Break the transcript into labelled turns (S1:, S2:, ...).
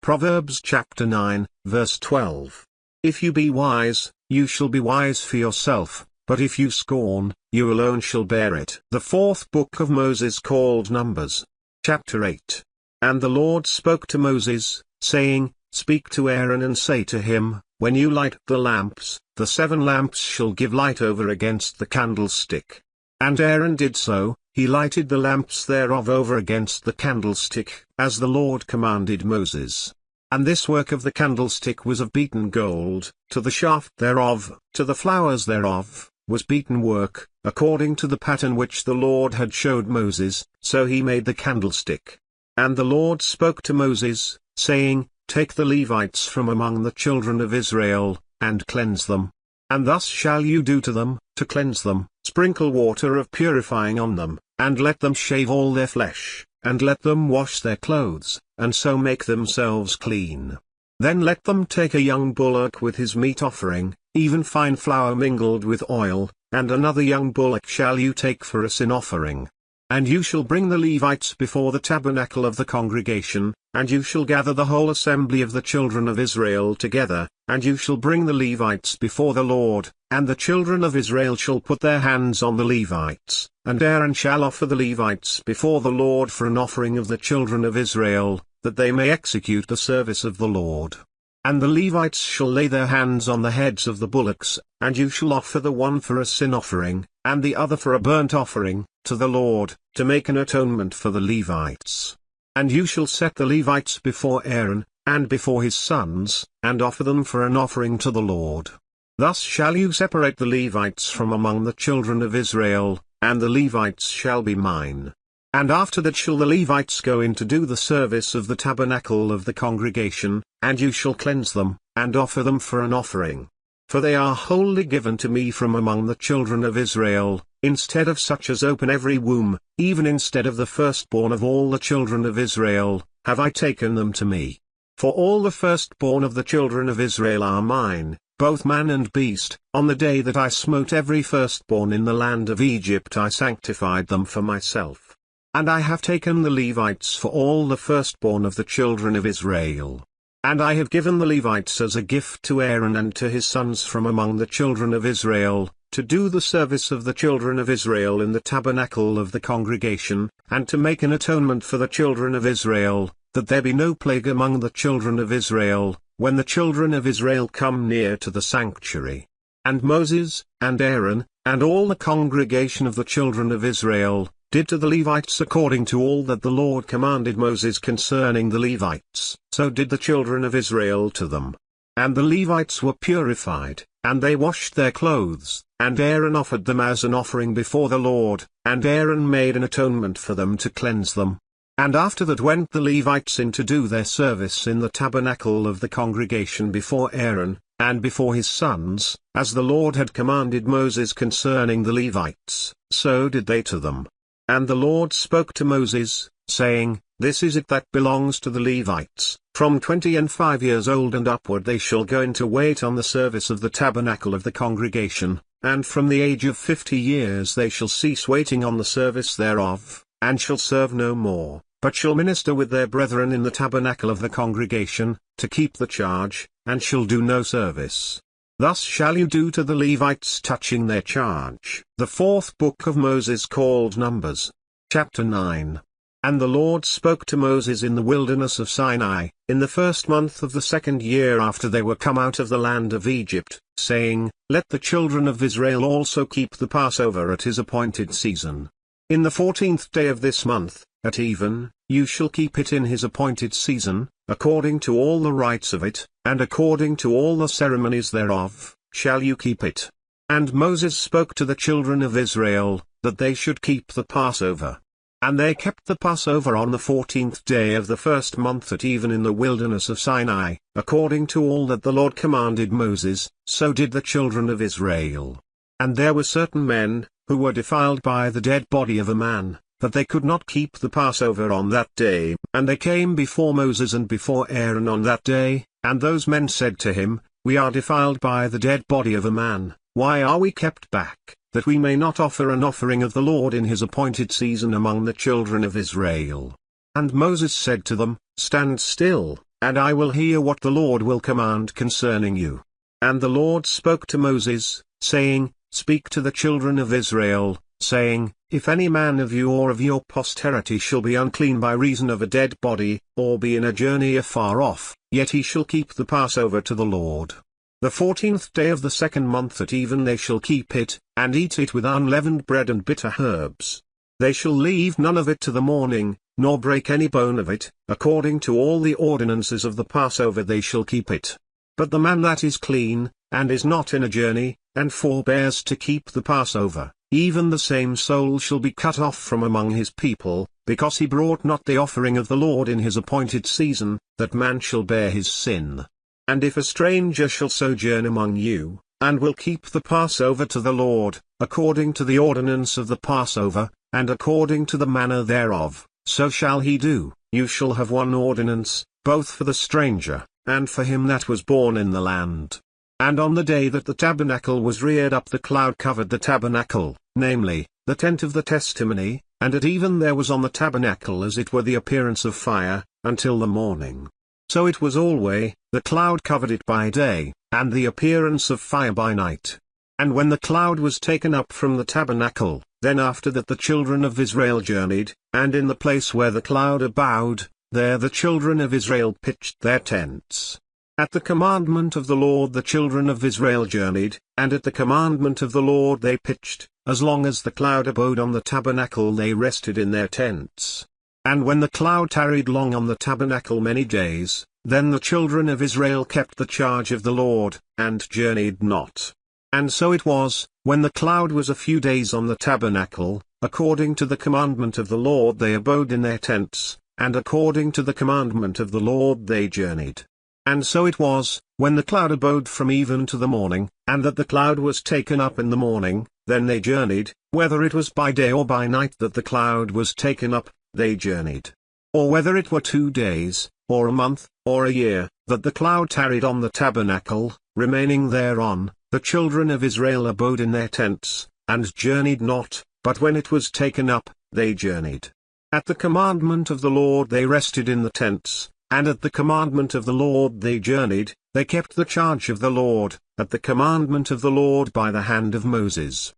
S1: Proverbs chapter 9, verse 12. If you be wise, you shall be wise for yourself, but if you scorn, you alone shall bear it. The fourth book of Moses called Numbers. Chapter 8. And the Lord spoke to Moses, saying, Speak to Aaron and say to him, When you light the lamps, the 7 lamps shall give light over against the candlestick. And Aaron did so, he lighted the lamps thereof over against the candlestick, as the Lord commanded Moses. And this work of the candlestick was of beaten gold, to the shaft thereof, to the flowers thereof, was beaten work, according to the pattern which the Lord had showed Moses, so he made the candlestick. And the Lord spoke to Moses, saying, Take the Levites from among the children of Israel, and cleanse them. And thus shall you do to them, to cleanse them, sprinkle water of purifying on them, and let them shave all their flesh, and let them wash their clothes, and so make themselves clean. Then let them take a young bullock with his meat offering, even fine flour mingled with oil, and another young bullock shall you take for a sin offering. And you shall bring the Levites before the tabernacle of the congregation, and you shall gather the whole assembly of the children of Israel together, and you shall bring the Levites before the Lord, and the children of Israel shall put their hands on the Levites, and Aaron shall offer the Levites before the Lord for an offering of the children of Israel, that they may execute the service of the Lord. And the Levites shall lay their hands on the heads of the bullocks, and you shall offer the one for a sin offering, and the other for a burnt offering, to the Lord, to make an atonement for the Levites. And you shall set the Levites before Aaron, and before his sons, and offer them for an offering to the Lord. Thus shall you separate the Levites from among the children of Israel, and the Levites shall be mine. And after that shall the Levites go in to do the service of the tabernacle of the congregation, and you shall cleanse them, and offer them for an offering. For they are wholly given to me from among the children of Israel, instead of such as open every womb, even instead of the firstborn of all the children of Israel, have I taken them to me. For all the firstborn of the children of Israel are mine, both man and beast. On the day that I smote every firstborn in the land of Egypt I sanctified them for myself. And I have taken the Levites for all the firstborn of the children of Israel. And I have given the Levites as a gift to Aaron and to his sons from among the children of Israel, to do the service of the children of Israel in the tabernacle of the congregation, and to make an atonement for the children of Israel, that there be no plague among the children of Israel, when the children of Israel come near to the sanctuary. And Moses, and Aaron, and all the congregation of the children of Israel, did to the Levites according to all that the Lord commanded Moses concerning the Levites, so did the children of Israel to them. And the Levites were purified, and they washed their clothes, and Aaron offered them as an offering before the Lord, and Aaron made an atonement for them to cleanse them. And after that went the Levites in to do their service in the tabernacle of the congregation before Aaron, and before his sons, as the Lord had commanded Moses concerning the Levites, so did they to them. And the Lord spoke to Moses, saying, This is it that belongs to the Levites, from 25 years old and upward they shall go in to wait on the service of the tabernacle of the congregation, and from the age of 50 years they shall cease waiting on the service thereof, and shall serve no more, but shall minister with their brethren in the tabernacle of the congregation, to keep the charge, and shall do no service. Thus shall you do to the Levites touching their charge. The fourth book of Moses called Numbers. Chapter 9. And the Lord spoke to Moses in the wilderness of Sinai, in the first month of the 2nd year after they were come out of the land of Egypt, saying, Let the children of Israel also keep the Passover at his appointed season. In the 14th day of this month, at even, you shall keep it in his appointed season, according to all the rites of it, and according to all the ceremonies thereof, shall you keep it. And Moses spoke to the children of Israel, that they should keep the Passover. And they kept the Passover on the 14th day of the first month at even in the wilderness of Sinai, according to all that the Lord commanded Moses, so did the children of Israel. And there were certain men, who were defiled by the dead body of a man, that they could not keep the Passover on that day. And they came before Moses and before Aaron on that day, and those men said to him, We are defiled by the dead body of a man, why are we kept back, that we may not offer an offering of the Lord in his appointed season among the children of Israel? And Moses said to them, Stand still, and I will hear what the Lord will command concerning you. And the Lord spoke to Moses, saying, Speak to the children of Israel, saying, If any man of you or of your posterity shall be unclean by reason of a dead body, or be in a journey afar off, yet he shall keep the Passover to the Lord. The 14th day of the second month at even they shall keep it, and eat it with unleavened bread and bitter herbs. They shall leave none of it to the morning, nor break any bone of it, according to all the ordinances of the Passover they shall keep it. But the man that is clean, and is not in a journey, and forbears to keep the Passover, even the same soul shall be cut off from among his people, because he brought not the offering of the Lord in his appointed season, that man shall bear his sin. And if a stranger shall sojourn among you, and will keep the Passover to the Lord, according to the ordinance of the Passover, and according to the manner thereof, so shall he do. You shall have one ordinance, both for the stranger, and for him that was born in the land. And on the day that the tabernacle was reared up, the cloud covered the tabernacle, namely, the tent of the testimony, and at even there was on the tabernacle as it were the appearance of fire, until the morning. So it was alway, the cloud covered it by day, and the appearance of fire by night. And when the cloud was taken up from the tabernacle, then after that the children of Israel journeyed, and in the place where the cloud abode, there the children of Israel pitched their tents. At the commandment of the Lord the children of Israel journeyed, and at the commandment of the Lord they pitched. As long as the cloud abode on the tabernacle they rested in their tents. And when the cloud tarried long on the tabernacle many days, then the children of Israel kept the charge of the Lord, and journeyed not. And so it was, when the cloud was a few days on the tabernacle, according to the commandment of the Lord they abode in their tents, and according to the commandment of the Lord they journeyed. And so it was, when the cloud abode from even to the morning, and that the cloud was taken up in the morning, then they journeyed, whether it was by day or by night that the cloud was taken up, they journeyed. Or whether it were 2 days, or a month, or a year, that the cloud tarried on the tabernacle, remaining thereon, the children of Israel abode in their tents, and journeyed not, but when it was taken up, they journeyed. At the commandment of the Lord they rested in the tents, and at the commandment of the Lord they journeyed. They kept the charge of the Lord, at the commandment of the Lord by the hand of Moses.